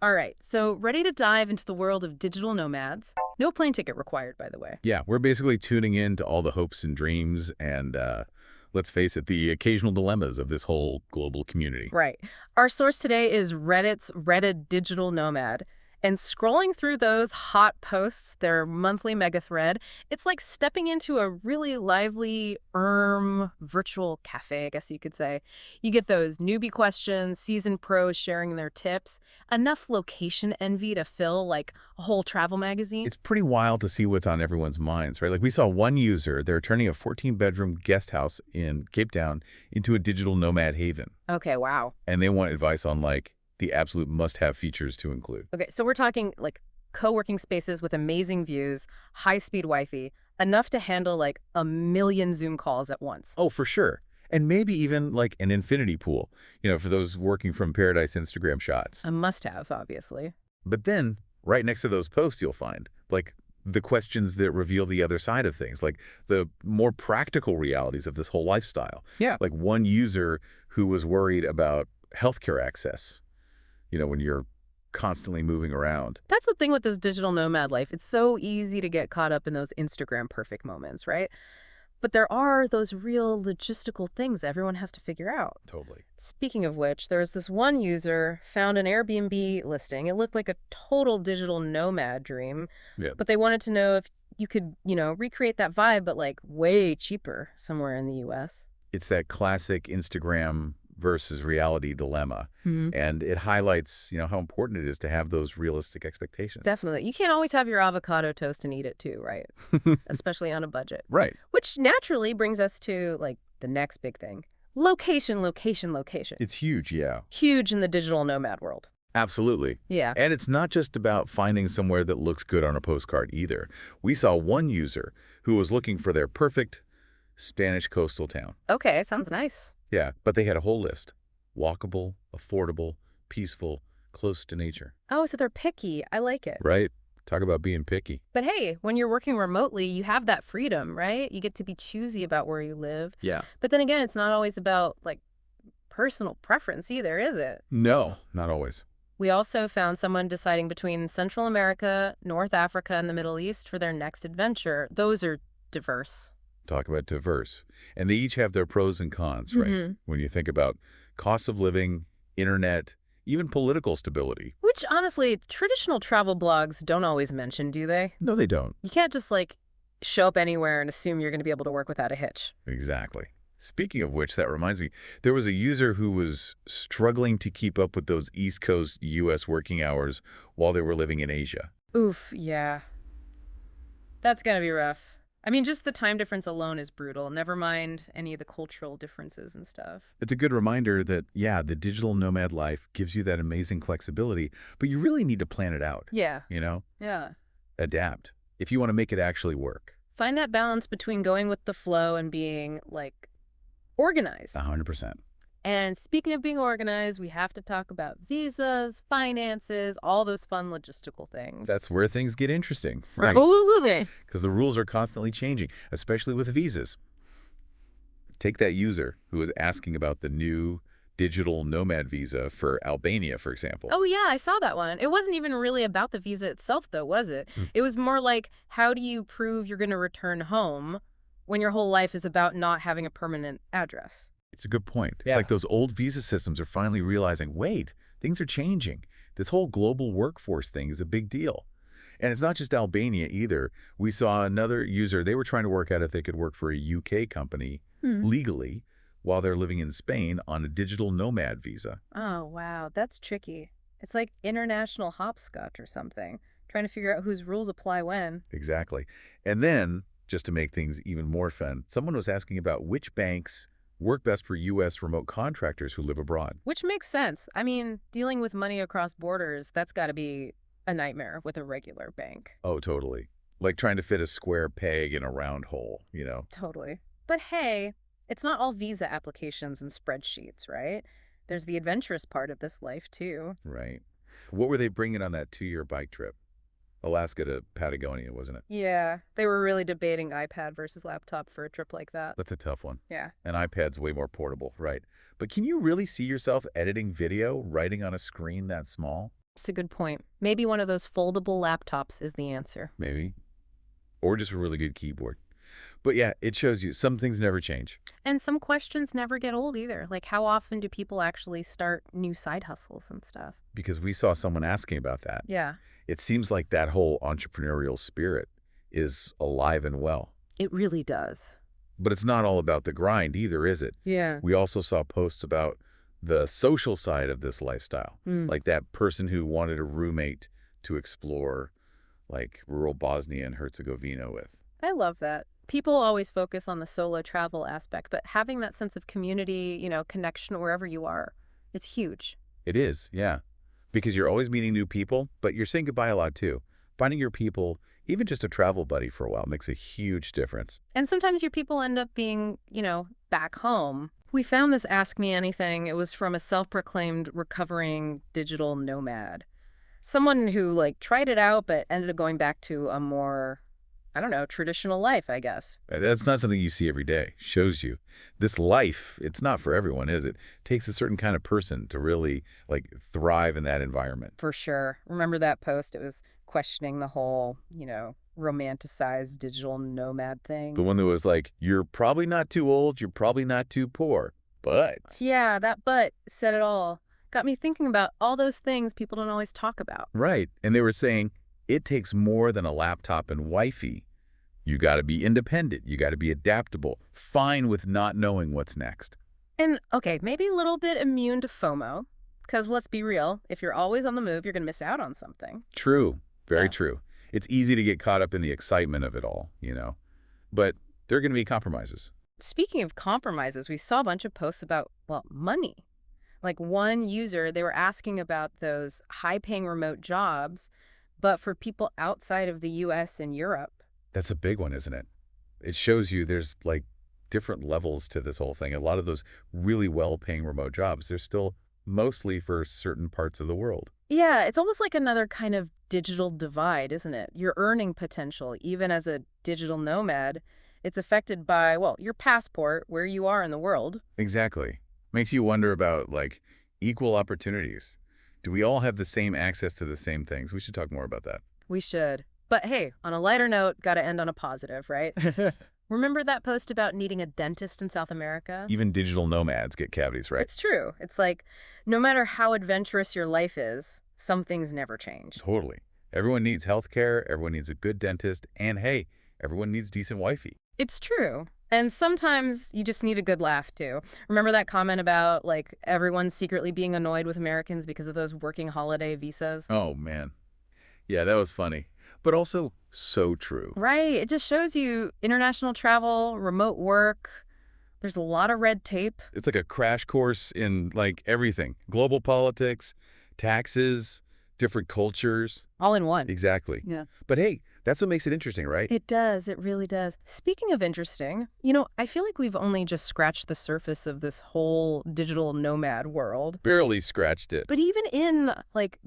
All right, so ready to dive into the world of digital nomads? No plane ticket required, by the way. Yeah, we're basically tuning in to all the hopes and dreams and, let's face it, the occasional dilemmas of this whole global community. Right. Our source today is Reddit's Reddit Digital Nomad. And scrolling through those hot posts, their monthly mega thread, it's like stepping into a really lively virtual cafe, I guess you could say. You get those newbie questions, seasoned pros sharing their tips, enough location envy to fill like a whole travel magazine. It's pretty wild to see what's on everyone's minds, right? Like we saw one user, they're turning a 14-bedroom guest house in Cape Town into a digital nomad haven. Okay, wow. And they want advice on like the absolute must-have features to include. Okay, so we're talking like co-working spaces with amazing views, high-speed Wi-Fi, enough to handle like a million Zoom calls at once. Oh, for sure. And maybe even like an infinity pool, for those working from paradise Instagram shots. A must-have, obviously. But then right next to those posts, you'll find like the questions that reveal the other side of things, like the more practical realities of this whole lifestyle. Yeah. Like one user who was worried about healthcare access, when you're constantly moving around. That's the thing with this digital nomad life. It's so easy to get caught up in those Instagram perfect moments, right? But there are those real logistical things everyone has to figure out. Totally. Speaking of which, there was this one user found an Airbnb listing. It looked like a total digital nomad dream, Yeah. but they wanted to know if you could, recreate that vibe, but like way cheaper somewhere in the US. It's that classic Instagram versus reality dilemma. And it highlights, how important it is to have those realistic expectations. Definitely. You can't always have your avocado toast and eat it too, right? Especially on a budget. Right. Which naturally brings us to like the next big thing. Location, location, location. It's huge, yeah. Huge in the digital nomad world. Absolutely. Yeah. And it's not just about finding somewhere that looks good on a postcard either. We saw one user who was looking for their perfect Spanish coastal town. Okay, sounds nice. Yeah, but they had a whole list. Walkable, affordable, peaceful, close to nature. Oh, so they're picky. I like it. Right? Talk about being picky. But hey, when you're working remotely, you have that freedom, right? You get to be choosy about where you live. Yeah. But then again, it's not always about like personal preference either, is it? No, not always. We also found someone deciding between Central America, North Africa, and the Middle East for their next adventure. Those are diverse. Talk about diverse. And they each have their pros and cons, right? When you think about cost of living, internet, even political stability. Which, honestly, traditional travel blogs don't always mention, do they? No, they don't. You can't just, like, show up anywhere and assume you're going to be able to work without a hitch. Exactly. Speaking of which, that reminds me, there was a user who was struggling to keep up with those East Coast U.S. working hours while they were living in Asia. Oof, yeah. That's going to be rough. I mean, just the time difference alone is brutal. Never mind any of the cultural differences and stuff. It's a good reminder that, yeah, the digital nomad life gives you that amazing flexibility, but you really need to plan it out. Yeah. Yeah. Adapt if you want to make it actually work. Find that balance between going with the flow and being, like, organized. 100%. And speaking of being organized, we have to talk about visas, finances, all those fun logistical things. That's where things get interesting, right? Absolutely. Because the rules are constantly changing, especially with visas. Take that user who was asking about the new digital nomad visa for Albania, for example. Oh, yeah, I saw that one. It wasn't even really about the visa itself, though, was it? It was more like, how do you prove you're going to return home when your whole life is about not having a permanent address? It's a good point. Yeah. It's like those old visa systems are finally realizing, wait, things are changing. This whole global workforce thing is a big deal. And it's not just Albania either. We saw another user, they were trying to work out if they could work for a UK company legally while they're living in Spain on a digital nomad visa. Oh, wow, that's tricky. It's like international hopscotch or something, trying to figure out whose rules apply when. Exactly. And then, just to make things even more fun, someone was asking about which banks work best for U.S. remote contractors who live abroad. Which makes sense. I mean, dealing with money across borders, that's got to be a nightmare with a regular bank. Oh, totally. Like trying to fit a square peg in a round hole, Totally. But hey, it's not all visa applications and spreadsheets, right? There's the adventurous part of this life, too. Right. What were they bringing on that 2-year bike trip? Alaska to Patagonia, wasn't it? Yeah, they were really debating iPad versus laptop for a trip like that. That's a tough one. Yeah. An iPad's way more portable, right? But can you really see yourself editing video, writing on a screen that small? It's a good point. Maybe one of those foldable laptops is the answer. Maybe. Or just a really good keyboard. But yeah, it shows you some things never change. And some questions never get old either. Like, how often do people actually start new side hustles and stuff? Because we saw someone asking about that. Yeah, It seems like that whole entrepreneurial spirit is alive and well. it really does. But it's not all about the grind either, is it? Yeah. We also saw posts about the social side of this lifestyle, Mm. like that person who wanted a roommate to explore like rural Bosnia and Herzegovina with. I love that. People always focus on the solo travel aspect, but having that sense of community, connection wherever you are, it's huge. It is, yeah. Because you're always meeting new people, but you're saying goodbye a lot too. Finding your people, even just a travel buddy for a while, makes a huge difference. And sometimes your people end up being, back home. We found this Ask Me Anything. It was from a self-proclaimed recovering digital nomad. Someone who, tried it out, but ended up going back to a more, I don't know, traditional life, I guess. That's not something you see every day. Shows you. This life, it's not for everyone, is it? Takes a certain kind of person to really, thrive in that environment. For sure. Remember that post? It was questioning the whole, romanticized digital nomad thing. The one that was like, you're probably not too old, you're probably not too poor, but... Yeah, that but said it all. Got me thinking about all those things people don't always talk about. Right. And they were saying, it takes more than a laptop and wifey. You got to be independent. You got to be adaptable. Fine with not knowing what's next. And, okay, maybe a little bit immune to FOMO. Because let's be real, if you're always on the move, you're going to miss out on something. True. Very Yeah. true. It's easy to get caught up in the excitement of it all, But there are going to be compromises. Speaking of compromises, we saw a bunch of posts about, money. Like one user, they were asking about those high-paying remote jobs, but for people outside of the U.S. and Europe. That's a big one, isn't it? It shows you there's, different levels to this whole thing. A lot of those really well-paying remote jobs, they're still mostly for certain parts of the world. Yeah, it's almost like another kind of digital divide, isn't it? Your earning potential, even as a digital nomad, it's affected by, your passport, where you are in the world. Exactly. Makes you wonder about, equal opportunities. Do we all have the same access to the same things? We should talk more about that. We should. But hey, on a lighter note, gotta end on a positive, right? Remember that post about needing a dentist in South America? Even digital nomads get cavities, right? It's true. It's like, no matter how adventurous your life is, some things never change. Totally. Everyone needs health care, everyone needs a good dentist, and hey, everyone needs decent wifey. It's true. And sometimes you just need a good laugh, too. Remember that comment about, everyone secretly being annoyed with Americans because of those working holiday visas? Oh, man. Yeah, that was funny. But also so true. Right. It just shows you international travel, remote work. There's a lot of red tape. It's like a crash course in, everything. Global politics, taxes, different cultures. All in one. Exactly. Yeah. But hey, that's what makes it interesting, right? It does. It really does. Speaking of interesting, I feel like we've only just scratched the surface of this whole digital nomad world. Barely scratched it. But even in,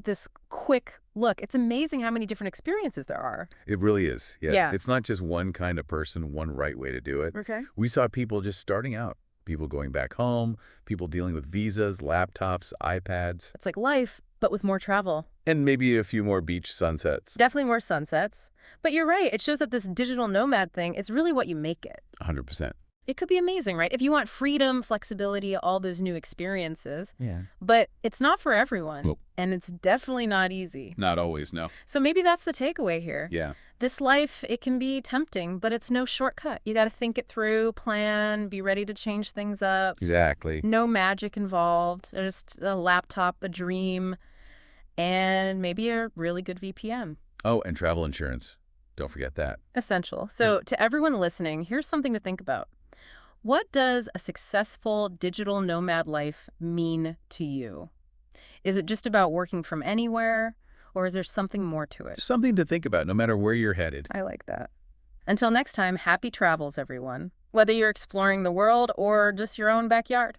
this quick look, it's amazing how many different experiences there are. It really is. Yeah. Yeah. It's not just one kind of person, one right way to do it. Okay. We saw people just starting out, people going back home, people dealing with visas, laptops, iPads, It's like life, but with more travel. and maybe a few more beach sunsets. Definitely more sunsets. But you're right. It shows that this digital nomad thing, it's really what you make it. 100%. It could be amazing, right? If you want freedom, flexibility, all those new experiences. Yeah. But it's not for everyone. Nope. And it's definitely not easy. Not always, no. So maybe that's the takeaway here. Yeah. This life, it can be tempting, but it's no shortcut. You got to think it through, plan, be ready to change things up. Exactly. No magic involved. Just a laptop, a dream, and maybe a really good VPN. Oh, and travel insurance. Don't forget that. Essential. So to everyone listening, here's something to think about. What does a successful digital nomad life mean to you? Is it just about working from anywhere, or is there something more to it? Something to think about no matter where you're headed. I like that. Until next time, happy travels, everyone. Whether you're exploring the world or just your own backyard.